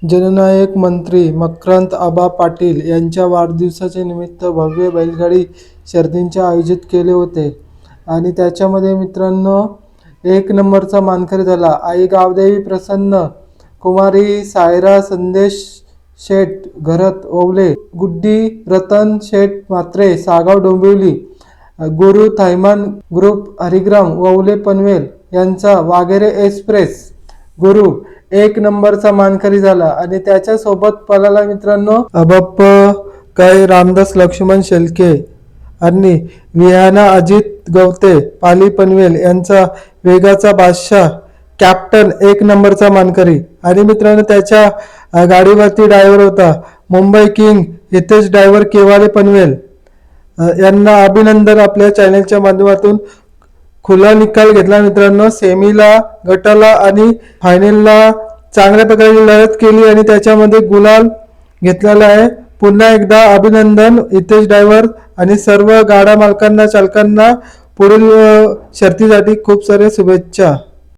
जननायक मंत्री मकरंद आबा पाटील यांच्या वाढदिवसाच्या निमित्त भव्य बैलगाडी शर्यतींचे आयोजित केले होते आणि त्याच्यामध्ये मित्रांनो 1 नंबरचा मानकरी झाला आई गावदेवी प्रसन्न, कुमारी सायरा संदेश शेठ घरत ओवले, गुड्डी रतन शेठ म्हात्रे सागाव डोंबिवली, गुरु थायमान ग्रुप हरिग्राम ववले पनवेल यांचा वाघेरे एक्सप्रेस गुरु 1 नंबरचा मानकरी झाला आणि त्याच्या सोबत पळाला मित्रांनो अबप्प काय रामदास लक्ष्मण शेलके आणि विहाना अजित गवते पाली पनवेल यांचा वेगाचा बादशाह कॅप्टन 1 नंबरचा मानकरी आणि मित्रांनो त्याच्या गाडीवरती ड्रायव्हर होता मुंबई किंग हितेश ड्रायव्हर केवाले पनवेल यांना अभिनंदन। आपल्या चॅनलच्या माध्यमातून खुला निकाल घेतला मित्रांनो, सेमीला गटाला आणि फायनलला चांगल्या प्रकारे लढत केली आणि त्याच्यामध्ये गुलाल घेतलेला आहे। पुन्हा एकदा अभिनंदन हितेश ड्रायव्हर आणि सर्व गाडा मालकांना चालकांना पुढील शर्यतीसाठी खूप सारे शुभेच्छा।